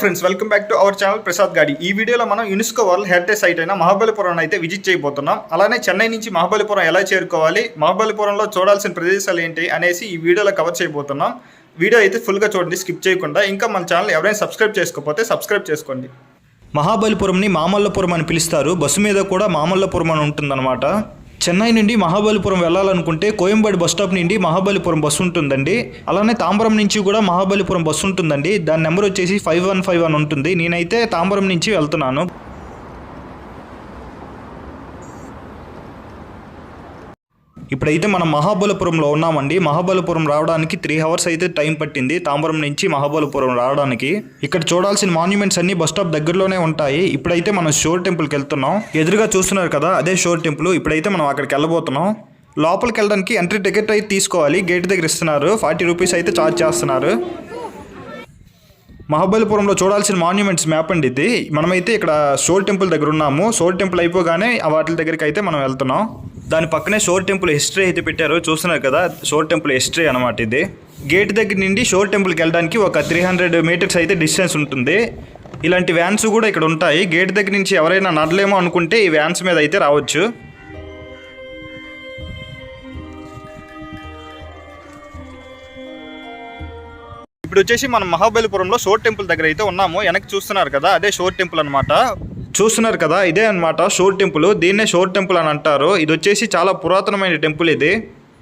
Friends welcome back to our channel Prasad గాడి. ఈ వీడియోలో మనం యునెస్కో వరల్డ్ హెరిటేజ్ సైట్ అయిన మహాబలిపురం అయితే విజిట్ చేయబోతున్నాం. అలానే చెన్నై నుంచి మహాబలిపురం ఎలా చేరుకోవాలి, మహాబలిపురంలో చూడాల్సిన ప్రదేశాలు ఏంటి అనేసి ఈ వీడియోలో కవర్ చేయబోతున్నాం. వీడియో అయితే ఫుల్గా చూడండి, స్కిప్ చేయకుండా. ఇంకా మన ఛానల్ ఎవరైనా సబ్స్క్రైబ్ చేసుకోకపోతే సబ్స్క్రైబ్ చేసుకోండి. మహాబలిపురంని మామల్లపురం అని పిలుస్తారు. బస్సు మీద కూడా మామల్లపురం అని ఉంటుందన్నమాట. చెన్నై నుండి మహాబలిపురం వెళ్ళాలనుకుంటే కోయంబేడు బస్ స్టాప్ నుండి మహాబలిపురం బస్సు ఉంటుందండి. అలానే తాంబరం నుంచి కూడా మహాబలిపురం బస్సు ఉంటుందండి. దాని నెంబర్ వచ్చేసి 5151 ఉంటుంది. నేనైతే తాంబరం నుంచి వెళ్తున్నాను. ఇప్పుడైతే మనం మహాబలిపురంలో ఉన్నామండి. మహాబలిపురం రావడానికి 3 hours అయితే టైం పట్టింది తాంబరం నుంచి మహాబలిపురం రావడానికి. ఇక్కడ చూడాల్సిన మాన్యుమెంట్స్ అన్ని బస్ స్టాప్ దగ్గరలోనే ఉంటాయి. ఇప్పుడైతే మనం షోర్ టెంపుల్కి వెళ్తున్నాం. ఎదురుగా చూస్తున్నారు కదా, అదే షోర్ టెంపుల్. ఇప్పుడైతే మనం అక్కడికి వెళ్ళబోతున్నాం. లోపలికి వెళ్ళడానికి ఎంట్రీ టికెట్ అయితే తీసుకోవాలి. గేట్ దగ్గర ఇస్తున్నారు. 40 రూపీస్ అయితే ఛార్జ్ చేస్తున్నారు. మహాబలిపురంలో చూడాల్సిన మాన్యుమెంట్స్ మ్యాప్ అండి ఇది. మనమైతే ఇక్కడ షోర్ టెంపుల్ దగ్గర ఉన్నాము. షోర్ టెంపుల్ అయిపోగానే వాటి దగ్గరికి అయితే మనం వెళ్తున్నాం. దాని పక్కనే షోర్ టెంపుల్ హిస్టరీ అయితే పెట్టారు. చూస్తున్నారు కదా, షోర్ టెంపుల్ హిస్టరీ అనమాట ఇది. గేట్ దగ్గర నుండి షోర్ టెంపుల్కి వెళ్ళడానికి ఒక 300 meters అయితే డిస్టెన్స్ ఉంటుంది. ఇలాంటి వ్యాన్స్ కూడా ఇక్కడ ఉంటాయి. గేట్ దగ్గర నుంచి ఎవరైనా నడలేమో అనుకుంటే ఈ వ్యాన్స్ మీద అయితే రావచ్చు. ఇప్పుడు వచ్చేసి మనం మహాబలిపురంలో షోర్ టెంపుల్ దగ్గర అయితే ఉన్నాము. వెనక్కి చూస్తున్నారు కదా, అదే షోర్ టెంపుల్ అనమాట. చూస్తున్నారు కదా, ఇదే అనమాట షోర్ టెంపుల్. దీన్నే షోర్ టెంపుల్ అని అంటారు. ఇది వచ్చేసి చాలా పురాతనమైన టెంపుల్ ఇది.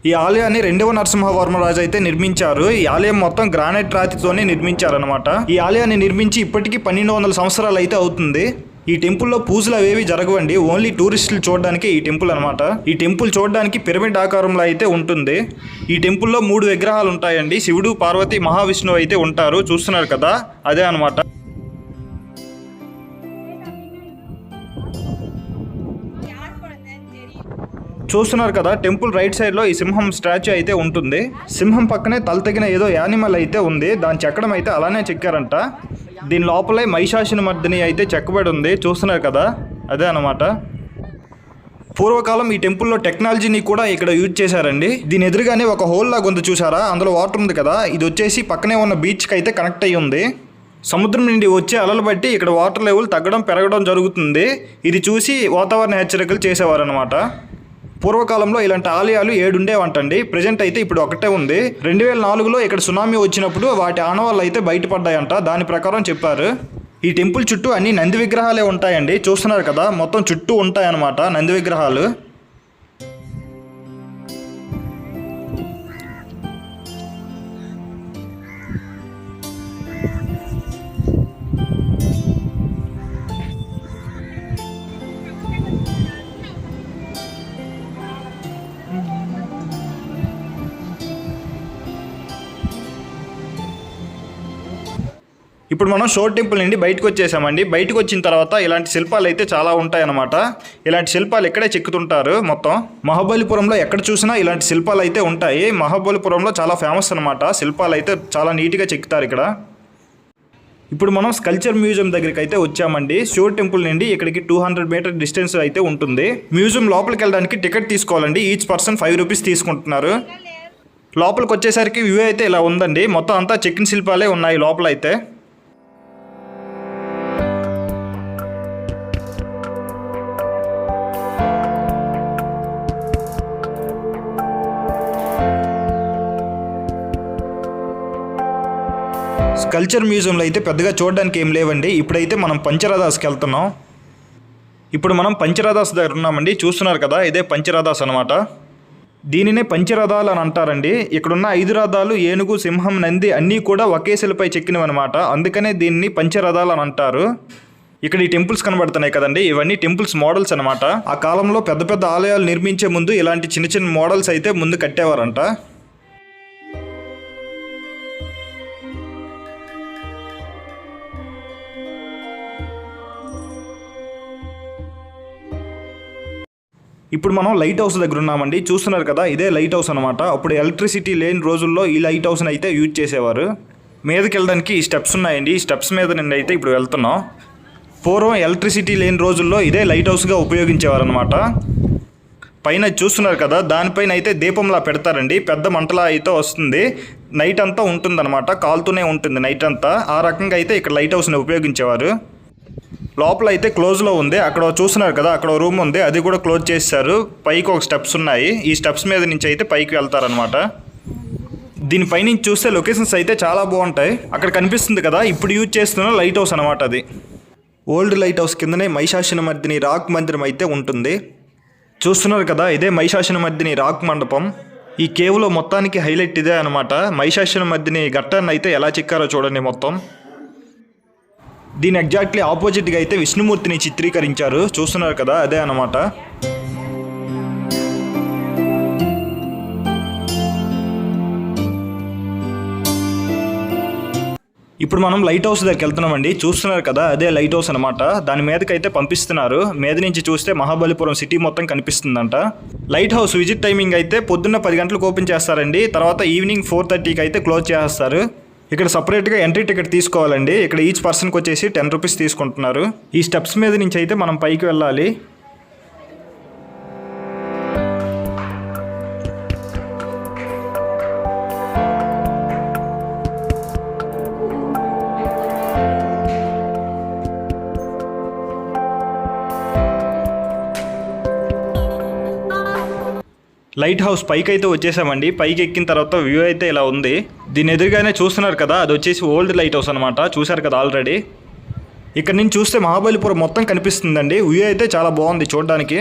ఈ ఆలయాన్ని 2వ నరసింహవర్మరాజు అయితే నిర్మించారు. ఈ ఆలయం మొత్తం గ్రానైట్ రాతితోనే నిర్మించారనమాట. ఈ ఆలయాన్ని నిర్మించి ఇప్పటికీ 1200 సంవత్సరాలు అయితే అవుతుంది. ఈ టెంపుల్లో పూజలు అవేవి జరగవండి. ఓన్లీ టూరిస్టులు చూడడానికి ఈ టెంపుల్ అనమాట. ఈ టెంపుల్ చూడడానికి పిరమిడ్ ఆకారంలో అయితే ఉంటుంది. ఈ టెంపుల్లో 3 విగ్రహాలు ఉంటాయండి. శివుడు, పార్వతి, మహావిష్ణువు అయితే ఉంటారు. చూస్తున్నారు కదా, అదే అనమాట. చూస్తున్నారు కదా, టెంపుల్ రైట్ సైడ్లో ఈ సింహం స్టాచ్యూ అయితే ఉంటుంది. సింహం పక్కనే తల తగిన ఏదో యానిమల్ అయితే ఉంది. దాని చెక్కడం అయితే అలానే చెక్కారంట. దీని లోపలే మహిషాసుని మర్దిని అయితే చెక్కబడి ఉంది. చూస్తున్నారు కదా, అదే అనమాట. పూర్వకాలం ఈ టెంపుల్లో టెక్నాలజీని కూడా ఇక్కడ యూజ్ చేశారండి. దీని ఎదురుగానే ఒక హోల్ లాగా ఉంది, చూసారా? అందులో వాటర్ ఉంది కదా. ఇది వచ్చేసి పక్కనే ఉన్న బీచ్కి అయితే కనెక్ట్ అయ్యి ఉంది. సముద్రం నుండి వచ్చే అలలు బట్టి ఇక్కడ వాటర్ లెవెల్ తగ్గడం పెరగడం జరుగుతుంది. ఇది చూసి వాతావరణ హెచ్చరికలు చేసేవారు అనమాట. పూర్వకాలంలో ఇలాంటి ఆలయాలు 7 ఉండేవంటండి. ప్రజెంట్ అయితే ఇప్పుడు ఒకటే ఉంది. 2004లో ఇక్కడ సునామీ వచ్చినప్పుడు వాటి ఆనవాళ్ళు అయితే బయటపడ్డాయంట. దాని ప్రకారం చెప్పారు. ఈ టెంపుల్ చుట్టూ అన్ని నంది విగ్రహాలే ఉంటాయండి. చూస్తున్నారు కదా, మొత్తం చుట్టూ ఉంటాయన్నమాట నంది విగ్రహాలు. ఇప్పుడు మనం షోర్ టెంపుల్ నుండి బయటకు వచ్చేసామండి. బయటకు వచ్చిన తర్వాత ఇలాంటి శిల్పాలు అయితే చాలా ఉంటాయన్నమాట. ఇలాంటి శిల్పాలు ఇక్కడే చెక్కుతుంటారు మొత్తం. మహాబలిపురంలో ఎక్కడ చూసినా ఇలాంటి శిల్పాలు అయితే ఉంటాయి. మహాబలిపురంలో చాలా ఫేమస్ అనమాట. శిల్పాలు అయితే చాలా నీట్గా చెక్కుతారు ఇక్కడ. ఇప్పుడు మనం స్కల్చర్ మ్యూజియం దగ్గరికి అయితే వచ్చామండి. షోర్ టెంపుల్ నుండి ఇక్కడికి 200 meter డిస్టెన్స్ అయితే ఉంటుంది. మ్యూజియం లోపలికి వెళ్ళడానికి టికెట్ తీసుకోవాలండి. ఈచ్ పర్సన్ 5 రూపీస్ తీసుకుంటున్నారు. లోపలికి వచ్చేసరికి వ్యూ అయితే ఇలా ఉందండి. మొత్తం అంతా చెక్కిన శిల్పాలే ఉన్నాయి లోపల అయితే. కల్చర్ మ్యూజియంలో అయితే పెద్దగా చూడడానికి ఏం లేవండి. ఇప్పుడైతే మనం పంచరాదాస్కి వెళ్తున్నాం. ఇప్పుడు మనం పంచరాదాస్ దగ్గర ఉన్నామండి. చూస్తున్నారు కదా, ఇదే పంచరాదాస్ అనమాట. దీనినే పంచరథాలు అని అంటారండి. ఇక్కడున్న 5 రథాలు ఏనుగు, సింహం, నంది అన్నీ కూడా ఒకే శిలపై చెక్కినవి అనమాట. అందుకనే దీన్ని పంచరథాలు అని అంటారు. ఇక్కడ ఈ టెంపుల్స్ కనబడుతున్నాయి కదండి, ఇవన్నీ టెంపుల్స్ మోడల్స్ అనమాట. ఆ కాలంలో పెద్ద పెద్ద ఆలయాలు నిర్మించే ముందు ఇలాంటి చిన్న చిన్న మోడల్స్ అయితే ముందు కట్టేవారంట. ఇప్పుడు మనం లైట్ హౌస్ దగ్గర ఉన్నామండి. చూస్తున్నారు కదా, ఇదే లైట్ హౌస్ అనమాట. అప్పుడు ఎలక్ట్రిసిటీ లేని రోజుల్లో ఈ లైట్ హౌస్ని అయితే యూజ్ చేసేవారు. మీదకి వెళ్ళడానికి ఈ స్టెప్స్ ఉన్నాయండి. ఈ స్టెప్స్ మీద నుండి అయితే ఇప్పుడు వెళ్తున్నాం. పూర్వం ఎలక్ట్రిసిటీ లేని రోజుల్లో ఇదే లైట్ హౌస్గా ఉపయోగించేవారు అనమాట. పైన చూస్తున్నారు కదా, దానిపైన అయితే దీపంలా పెడతారండి. పెద్ద మంటలా అయితే వస్తుంది. నైట్ అంతా ఉంటుందన్నమాట, కాలుతూనే ఉంటుంది నైట్ అంతా. ఆ రకంగా అయితే ఇక్కడ లైట్ హౌస్ని ఉపయోగించేవారు. లోపల అయితే క్లోజ్లో ఉంది. అక్కడ చూస్తున్నారు కదా, అక్కడ రూమ్ ఉంది, అది కూడా క్లోజ్ చేశారు. పైకి ఒక స్టెప్స్ ఉన్నాయి, ఈ స్టెప్స్ మీద నుంచి అయితే పైకి వెళ్తారనమాట. దీనిపై నుంచి చూస్తే లొకేషన్స్ అయితే చాలా బాగుంటాయి. అక్కడ కనిపిస్తుంది కదా ఇప్పుడు యూజ్ చేస్తున్న లైట్ హౌస్ అనమాట. అది ఓల్డ్ లైట్ హౌస్ కిందనే మహిషాసురమర్దిని రాక్ మందిరం అయితే ఉంటుంది. చూస్తున్నారు కదా, ఇదే మహిషాసురమర్దిని రాక్ మండపం. ఈ కేవ్లో మొత్తానికి హైలైట్ ఇదే అనమాట. మహిషాసురమర్దిని ఘట్టాన్ని అయితే ఎలా చెక్కారో చూడండి మొత్తం. దీని ఎగ్జాక్ట్లీ ఆపోజిట్గా అయితే విష్ణుమూర్తిని చిత్రీకరించారు. చూస్తున్నారు కదా, అదే అన్నమాట. ఇప్పుడు మనం లైట్ హౌస్ దగ్గరికి వెళ్తున్నామండి. చూస్తున్నారు కదా, అదే లైట్ హౌస్ అనమాట. దాని మీదకి అయితే పంపిస్తున్నారు. మీద నుంచి చూస్తే మహాబలిపురం సిటీ మొత్తం కనిపిస్తుందంట. లైట్ హౌస్ విజిట్ టైమింగ్ అయితే పొద్దున్న 10 గంటలకు ఓపెన్ చేస్తారండి. తర్వాత ఈవినింగ్ 4:30కి అయితే క్లోజ్ చేస్తారు. ఇక్కడ సపరేట్గా ఎంట్రీ టికెట్ తీసుకోవాలండి. ఇక్కడ ఈచ్ పర్సన్కి వచ్చేసి 10 రూపీస్ తీసుకుంటున్నారు. ఈ స్టెప్స్ మీద నుంచి అయితే మనం పైకి వెళ్ళాలి. లైట్ హౌస్ పైకి అయితే వచ్చేసామండి. పైకి ఎక్కిన తర్వాత వ్యూ అయితే ఇలా ఉంది. దీని ఎదురుగానే చూస్తున్నారు కదా, అది వచ్చేసి ఓల్డ్ లైట్ హౌస్ అనమాట. చూశారు కదా ఆల్రెడీ. ఇక్కడ నుంచి చూస్తే మహాబలిపురం మొత్తం కనిపిస్తుందండి. వ్యూ అయితే చాలా బాగుంది చూడడానికి.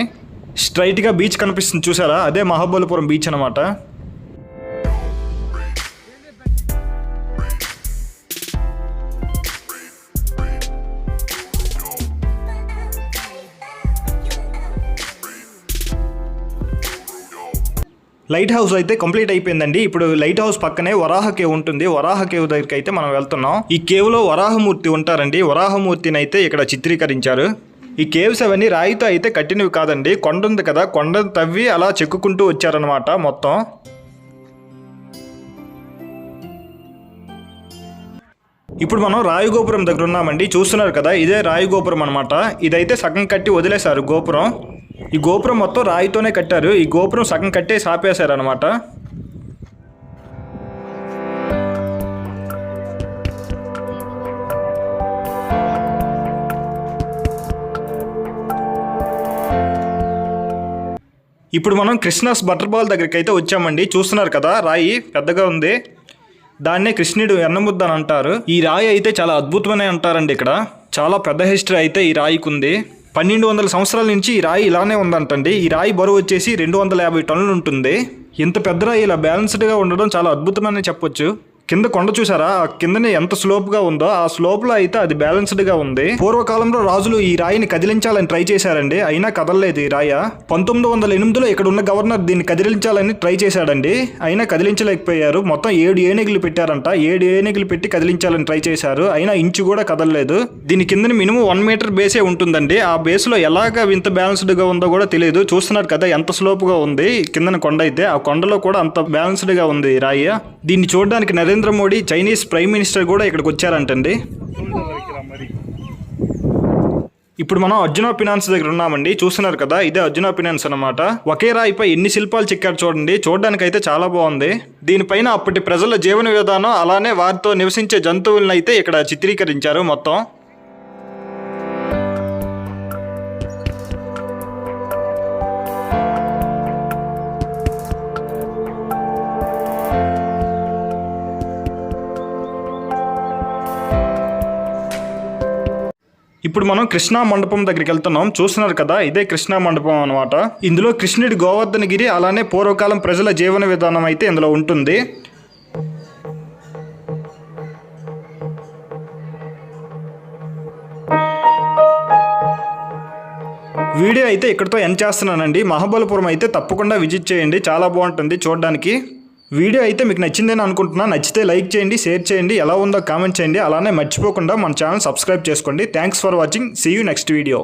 స్ట్రైట్గా బీచ్ కనిపిస్తుంది చూసారా, అదే మహాబలిపురం బీచ్ అనమాట. లైట్ హౌస్ అయితే కంప్లీట్ అయిపోయిందండి. ఇప్పుడు లైట్ హౌస్ పక్కనే వరాహ కేవ్ ఉంటుంది. వరాహ కేవ్ దగ్గరికి అయితే మనం వెళ్తున్నాం. ఈ కేవ్లో వరాహమూర్తి ఉంటారండి. వరాహమూర్తిని అయితే ఇక్కడ చిత్రీకరించారు. ఈ కేవ్స్ అవన్నీ రాయితో అయితే కట్టినవి కాదండి. కొండ ఉంది కదా, కొండను తవ్వి అలా చెక్కుకుంటూ వచ్చారనమాట మొత్తం. ఇప్పుడు మనం రాయి గోపురం దగ్గర ఉన్నామండి. చూస్తున్నారు కదా, ఇదే రాయి గోపురం అనమాట. ఇదైతే సగం కట్టి వదిలేశారు గోపురం. ఈ గోపురం మొత్తం రాయితోనే కట్టారు. ఈ గోపురం సగం కట్టేసి ఆపేశారు అనమాట. ఇప్పుడు మనం కృష్ణాస్ బటర్ బాల్ దగ్గరికి అయితే వచ్చామండి. చూస్తున్నారు కదా, రాయి పెద్దగా ఉంది. దాన్నే కృష్ణుడు ఎన్నముద్ద అని అంటారు. ఈ రాయి అయితే చాలా అద్భుతమనే అంటారండి. ఇక్కడ చాలా పెద్ద హిస్టరీ అయితే ఈ రాయికి ఉంది. 1200 సంవత్సరాల నుంచి ఈ రాయి ఇలానే ఉందంటండి. ఈ రాయి బరువు వచ్చేసి 250 టన్నులు ఉంటుంది. ఇంత పెద్ద రాయి ఇలా బ్యాలెన్స్డ్గా ఉండడం చాలా అద్భుతమని చెప్పొచ్చు. కింద కొండ చూసారా, కిందనే ఎంత స్లోప్గా ఉందో ఆ స్లోప్లో అయితే అది బ్యాలెన్స్డ్గా ఉంది. పూర్వకాలంలో రాజులు ఈ రాయిని కదిలించాలని ట్రై చేశారండి, అయినా కదలలేదు ఈ రాయ. 1908లో ఇక్కడ ఉన్న గవర్నర్ దీన్ని కదిలించాలని ట్రై చేశాడండి, అయినా కదిలించలేకపోయారు. మొత్తం 7 ఏనుగులు పెట్టారంట. 7 ఏనుగులు పెట్టి కదిలించాలని ట్రై చేశారు, అయినా ఇంచు కూడా కదలలేదు. దీని కింద మినిమం 1 మీటర్ బేసే ఉంటుందండి. ఆ బేస్లో ఎలాగ ఇంత బ్యాలెన్స్డ్గా ఉందో కూడా తెలియదు. చూస్తున్నారు కదా ఎంత స్లోప్గా ఉంది కిందన కొండ అయితే. ఆ కొండలో కూడా అంత బ్యాలెన్స్డ్గా ఉంది ఈ రాయి. దీన్ని చూడడానికి Narendra Modi Chinese prime minister కూడా ఇక్కడికి వచ్చారంటండి. ఇప్పుడు మనం అర్జున ఫినాన్స్ దగ్గర ఉన్నామండి. చూస్తున్నారు కదా, ఇదే అర్జున ఫినాన్స్ అనమాట. ఒకే రాయిపై ఎన్ని శిల్పాలు చెక్కారు చూడండి. చూడడానికి అయితే చాలా బాగుంది. దీనిపైన అప్పటి ప్రజల జీవన విధానం, అలానే వారితో నివసించే జంతువులను అయితే ఇక్కడ చిత్రీకరించారు మొత్తం. ఇప్పుడు మనం కృష్ణా మండపం దగ్గరికి వెళ్తున్నాం. చూస్తున్నారు కదా, ఇదే కృష్ణా మండపం అనమాట. ఇందులో కృష్ణుడి గోవర్ధనగిరి, అలానే పూర్వకాలం ప్రజల జీవన విధానం అయితే ఇందులో ఉంటుంది. వీడియో అయితే ఇక్కడితో ఎండ్ చేస్తున్నానండి. మహాబలిపురం అయితే తప్పకుండా విజిట్ చేయండి, చాలా బాగుంటుంది చూడడానికి. వీడియో అయితే మీకు నచ్చిందని అనుకుంటున్నా. నచ్చితే లైక్ చేయండి, షేర్ చేయండి, ఎలా ఉందో కామెంట్ చేయండి. అలానే మర్చిపోకుండా మన ఛానల్ సబ్స్క్రైబ్ చేసుకోండి. Thanks for watching. See you next video.